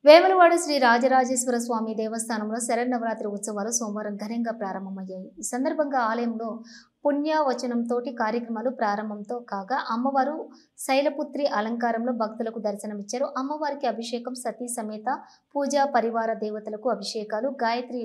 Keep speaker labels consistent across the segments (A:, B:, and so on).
A: వేములవాడ శ్రీ రాజరాజేశ్వర స్వామి దేవస్థానంలో శరన్నవరాత్రి ఉత్సవాలు సోమవారం ఘనంగా ప్రారంభమయ్యాయి. ఈ సందర్భంగా ఆలయంలో పుణ్యవచనంతోటి కార్యక్రమాలు ప్రారంభంతో కాగా అమ్మవారు శైలపుత్రి అలంకారంలో భక్తులకు దర్శనమిచ్చారు. అమ్మవారికి అభిషేకం, సతీ సమేత పూజ, పరివార దేవతలకు అభిషేకాలు, గాయత్రి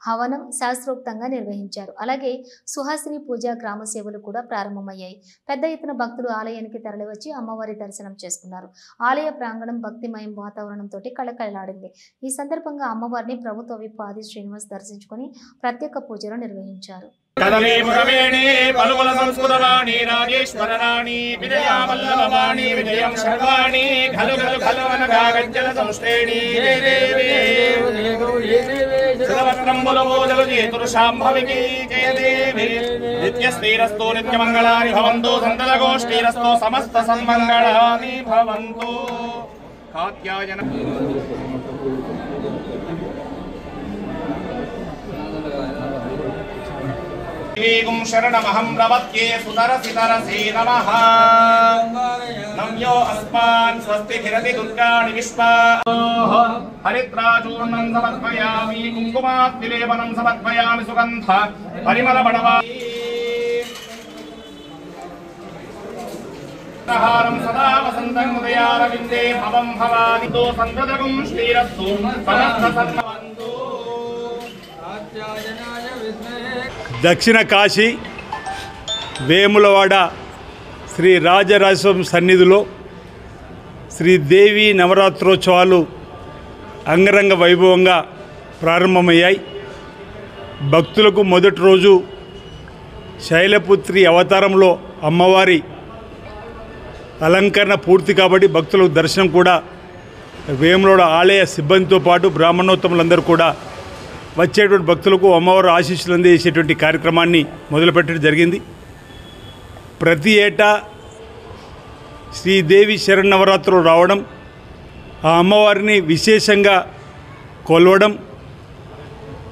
A: హవనం శాస్త్రోక్తంగా నిర్వహించారు. అలాగే సుహాసిని పూజ, గ్రామ సేవలు కూడా ప్రారంభమయ్యాయి. పెద్ద ఎత్తున భక్తులు ఆలయానికి తరలివచ్చి అమ్మవారి దర్శనం చేసుకున్నారు. ఆలయ ప్రాంగణం భక్తిమయం వాతావరణంతో కళకళలాడింది. ఈ సందర్భంగా అమ్మవారిని ప్రభుత్వ విప్ ఆది శ్రీనివాస్ దర్శించుకుని ప్రత్యేక పూజలు నిర్వహించారు.
B: కదలే మురవేణే పలుకుల సంస్కృతవాణి రాజేశ్వరరాణి విజయావల్లభవాణి విజయం సర్వాణి ఖలు ఖలు ఖలవనగా గజ్జల సంశ్రేణి సర్వత్రంబుల పూజలు చేతురు శాంభవికి జయదేవి నిత్యశ్రీరస్తో నిత్యమంగళాని భవంతు సంతతగోష్ఠీరస్తో సమస్త సన్మంగళాని భవంతు. కాత్యాయన ేగం శరణమహం ప్రపద్యే సుతరసితరసే నమః. నమ్యో అస్మాన్ స్వస్తిభిరతి దుర్గాణి విశ్వా. హరిద్రాచూర్ణం సమర్పయామి, కుంకుమాద్విలేపనం సమర్పయామి, సుగంధ పరిమళ బడవామి సదా వసంతం ఉదయారవిందే భవం భవాని తో సంతతగుం శ్రీరస్తు సమస్త సన్మవంతు.
C: దక్షిణ కాశీ వేములవాడ శ్రీ రాజరాజేశ్వరం సన్నిధిలో శ్రీదేవి నవరాత్రోత్సవాలు అంగరంగ వైభవంగా ప్రారంభమయ్యాయి. భక్తులకు మొదటి రోజు శైలపుత్రి అవతారంలో అమ్మవారి అలంకరణ పూర్తి కాబట్టి భక్తులకు దర్శనం కూడా వేములవాడ ఆలయ సిబ్బందితో పాటు బ్రాహ్మణోత్తములందరూ కూడా వచ్చేటువంటి భక్తులకు అమ్మవారు ఆశీస్సులు అందించేటువంటి కార్యక్రమాన్ని మొదలుపెట్టడం జరిగింది. ప్రతి ఏటా శ్రీదేవి శరన్నవరాత్రులు రావడం, ఆ అమ్మవారిని విశేషంగా కొలవడం,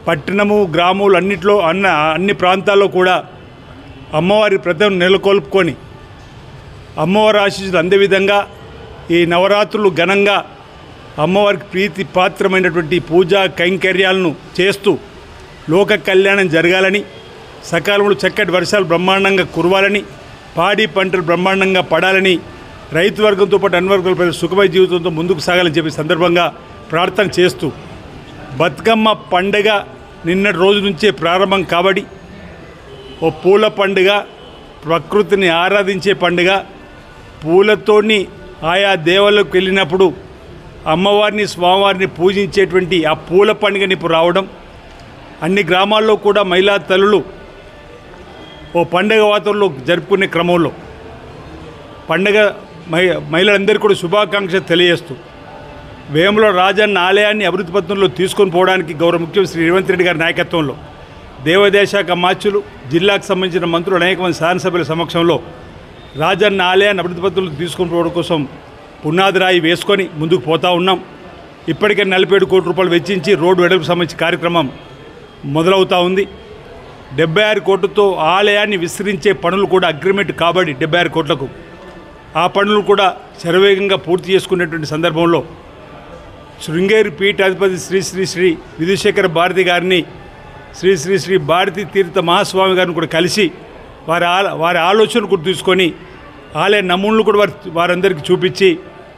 C: పట్టణము గ్రామాలు అన్నింటిలో అన్ని ప్రాంతాల్లో కూడా అమ్మవారి ప్రతిమ నెలకొల్పుకొని అమ్మవారి ఆశీస్సులు అందే విధంగా ఈ నవరాత్రులు ఘనంగా అమ్మవారికి ప్రీతి పాత్రమైనటువంటి పూజా కైంకర్యాలను చేస్తూ లోక కళ్యాణం జరగాలని, సకాలంలో చక్కటి వర్షాలు బ్రహ్మాండంగా కురవాలని, పాడి పంటలు బ్రహ్మాండంగా పడాలని, రైతు వర్గంతో పాటు అన్ని వర్గాల ప్రజలు సుఖమయ జీవితంతో ముందుకు సాగాలని చెప్పి సందర్భంగా ప్రార్థన చేస్తూ బతుకమ్మ పండుగ నిన్నటి రోజు నుంచే ప్రారంభం కాబట్టి ఓ పూల పండుగ, ప్రకృతిని ఆరాధించే పండుగ. పూలతోని ఆయా దేవాలకు వెళ్ళినప్పుడు అమ్మవారిని స్వామివారిని పూజించేటువంటి ఆ పూల పండుగని ఇప్పుడు రావడం, అన్ని గ్రామాల్లో కూడా మహిళా తల్లులు ఓ పండుగ వాతావరణంలో జరుపుకునే క్రమంలో పండుగ మహిళలందరికీ కూడా శుభాకాంక్షలు తెలియజేస్తూ వేములవాడ రాజన్న ఆలయాన్ని అభివృద్ధి పథంలో తీసుకొని పోవడానికి గౌరవ ముఖ్యమంత్రి శ్రీ రేవంత్ రెడ్డి గారి నాయకత్వంలో దేవాదాయ శాఖ మార్చులు, జిల్లాకు సంబంధించిన మంత్రులు, అనేక మంది శాసనసభ్యుల సమక్షంలో రాజన్న ఆలయాన్ని అభివృద్ధి పథంలో తీసుకొని పోవడం కోసం పునాది రాయి వేసుకొని ముందుకు పోతూ ఉన్నాం. ఇప్పటికే 47 కోట్ల రూపాయలు వెచ్చించి రోడ్డు వెడల్పు సంబంధించి కార్యక్రమం మొదలవుతూ ఉంది. 76 కోట్లతో ఆలయాన్ని విస్తరించే పనులు కూడా అగ్రిమెంట్ కాబట్టి 76 కోట్లకు ఆ పనులు కూడా శరవేగంగా పూర్తి చేసుకునేటువంటి సందర్భంలో శృంగేరి పీఠాధిపతి శ్రీ శ్రీ శ్రీ విధుశేఖర భారతి గారిని, శ్రీ శ్రీ శ్రీ భారతీ తీర్థ మహాస్వామి గారిని కూడా కలిసి వారి ఆలోచన కూడా తీసుకొని ఆలయ నమూనలు కూడా వారందరికీ చూపించి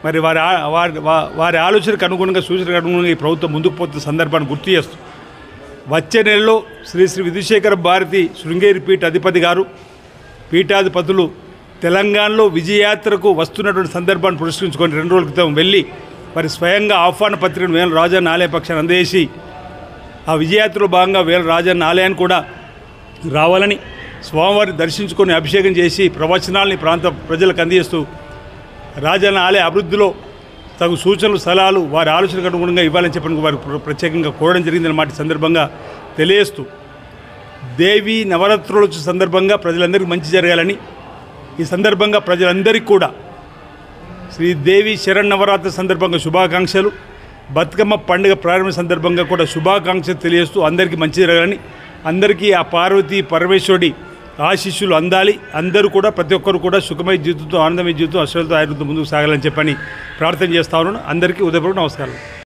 C: మరి వారి ఆలోచనకు అనుగుణంగా, సూచనకు అనుగుణంగా ఈ ప్రభుత్వం ముందుకు పోతున్న సందర్భాన్ని గుర్తు చేస్తూ వచ్చే నెలలో శ్రీ శ్రీ విధుశేఖర భారతి శృంగేరి పీఠ అధిపతి గారు, పీఠాధిపతులు తెలంగాణలో విజయయాత్రకు వస్తున్నటువంటి సందర్భాన్ని పురస్కరించుకొని 2 రోజుల క్రితం వెళ్ళి మరి స్వయంగా ఆహ్వాన పత్రికను వేల రాజన్న ఆలయ పక్షాన్ని అందజేసి ఆ విజయయాత్రలో భాగంగా వేల రాజన్న ఆలయాన్ని కూడా రావాలని, స్వామివారిని దర్శించుకొని అభిషేకం చేసి ప్రవచనాలని ప్రాంత ప్రజలకు అందజేస్తూ రాజన్న ఆలయ అభివృద్ధిలో తగు సూచనలు, సలహాలు వారి ఆలోచనకు అనుగుణంగా ఇవ్వాలని చెప్పి వారు ప్రత్యేకంగా కోరడం జరిగిందన్నమాట సందర్భంగా తెలియజేస్తూ దేవి నవరాత్రుల సందర్భంగా ప్రజలందరికీ మంచి జరగాలని, ఈ సందర్భంగా ప్రజలందరికీ కూడా శ్రీదేవి శరన్నవరాత్రి సందర్భంగా శుభాకాంక్షలు, బతుకమ్మ పండుగ ప్రారంభ సందర్భంగా కూడా శుభాకాంక్షలు తెలియజేస్తూ అందరికీ మంచి జరగాలని, అందరికీ ఆ పార్వతీ పరమేశ్వరుడి ఆశీస్సులు అందాలి, అందరూ కూడా ప్రతి ఒక్కరు కూడా సుఖమయ జీవితంతో, ఆనందమయ జీవితం, అశ్వలతో ఆయుర్తో ముందుకు సాగాలని చెప్పని ప్రార్థన చేస్తా ఉన్నాను. అందరికీ ఉదయపూర్వక నమస్కారం.